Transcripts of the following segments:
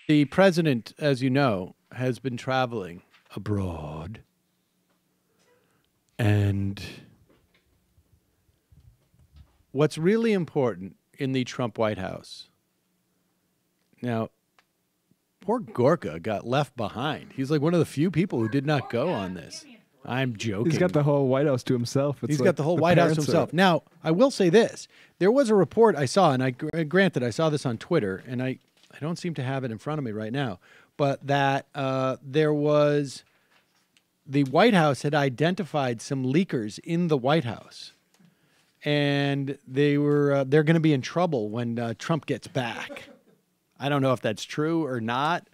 The president, as you know, has been traveling abroad. And what's really important in the Trump White House, now, poor Gorka got left behind. He's like one of the few people who did not go on this. I'm joking. He's got the whole White House to himself. He's got the whole White House to himself. Now, I will say this. There was a report I saw, and granted, I saw this on Twitter, and I don't seem to have it in front of me right now, but that there was, the White House had identified some leakers in the White House, and they're going to be in trouble when Trump gets back. I don't know if that's true or not,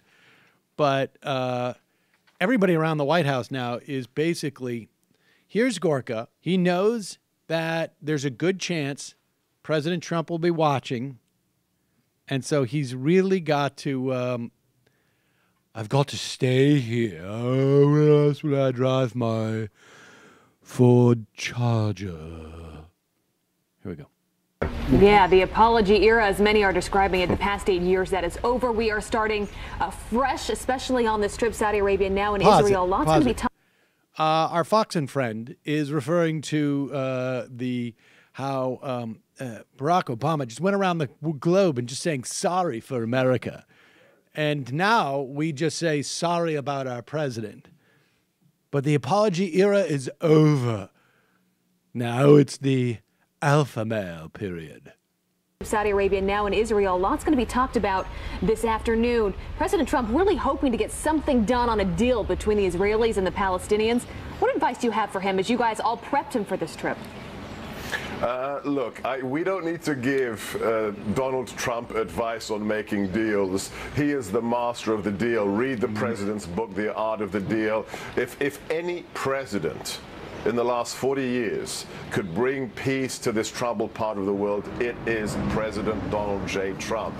but everybody around the White House now is basically, here's Gorka. He knows that there's a good chance President Trump will be watching, and so he's really got to, I've got to stay here. Oh, where else would I drive my Ford Charger? Here we go. Yeah, the apology era, as many are describing it, the past 8 years, that is over. We are starting fresh, especially on this trip, Saudi Arabia, now in Israel. Lots going to be tough. Our Fox and friend is referring to how Barack Obama just went around the globe and just saying sorry for America. And now we just say sorry about our president. But the apology era is over. Now it's the alpha male period. Saudi Arabia, now in Israel. Lots going to be talked about this afternoon. President Trump really hoping to get something done on a deal between the Israelis and the Palestinians. What advice do you have for him as you guys all prepped him for this trip? Look, we don't need to give Donald Trump advice on making deals. He is the master of the deal. Read the president's book, The Art of the Deal. If any president in the last 40 years could bring peace to this troubled part of the world, it is President Donald J. Trump.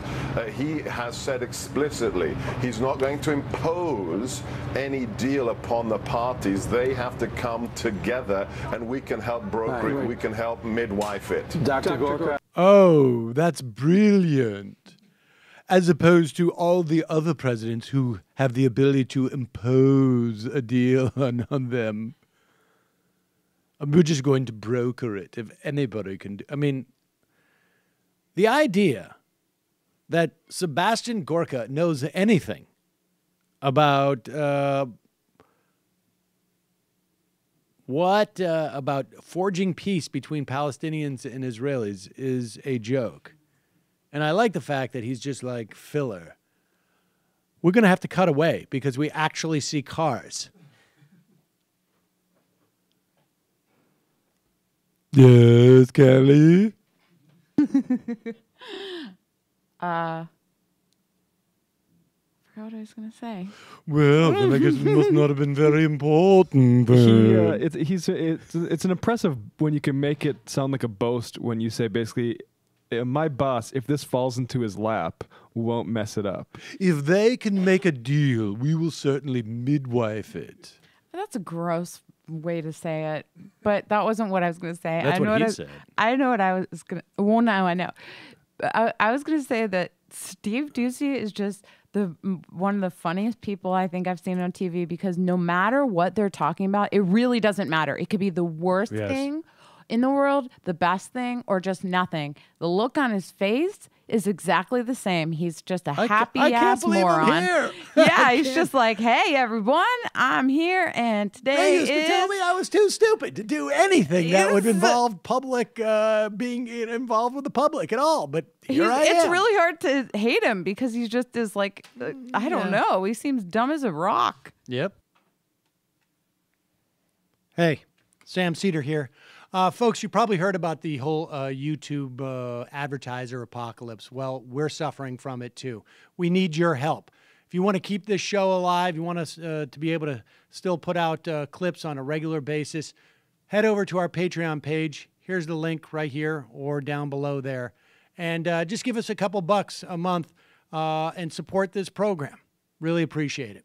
He has said explicitly he's not going to impose any deal upon the parties. They have to come together, and we can help broker it. We can help midwife it. Dr. Gorka. Oh, that's brilliant. As opposed to all the other presidents who have the ability to impose a deal on them. We're just going to broker it if anybody can do. I mean, the idea that Sebastian Gorka knows anything about about forging peace between Palestinians and Israelis is a joke. And I like the fact that he's just like filler. We're going to have to cut away because we actually see cars. Yes, Kelly. Forgot what I was gonna say. Well, then I guess it must not have been very important. It's an impressive when you can make it sound like a boast when you say basically, my boss, if this falls into his lap, won't mess it up. If they can make a deal, we will certainly midwife it. That's a gross way to say it, but that wasn't what I was going to say. That's what he said. I know what I was going to. Well, now I know. I was going to say that Steve Doocy is just one of the funniest people I think I've seen on TV, because no matter what they're talking about, it really doesn't matter. It could be the worst thing in the world, the best thing, or just nothing. The look on his face is exactly the same. He's just a happy-ass moron. I'm here. Yeah, he's just like, hey, everyone, I'm here, and today they used to tell me I was too stupid to do anything that would involve public, being involved with the public at all. But here I am. It's really hard to hate him because he just is like, I don't know. He seems dumb as a rock. Yep. Hey, Sam Seder here. Folks, you probably heard about the whole YouTube advertiser apocalypse. Well, we're suffering from it too. We need your help. If you want to keep this show alive, you want us to be able to still put out clips on a regular basis, head over to our Patreon page. Here's the link right here or down below there. And just give us a couple bucks a month and support this program. Really appreciate it.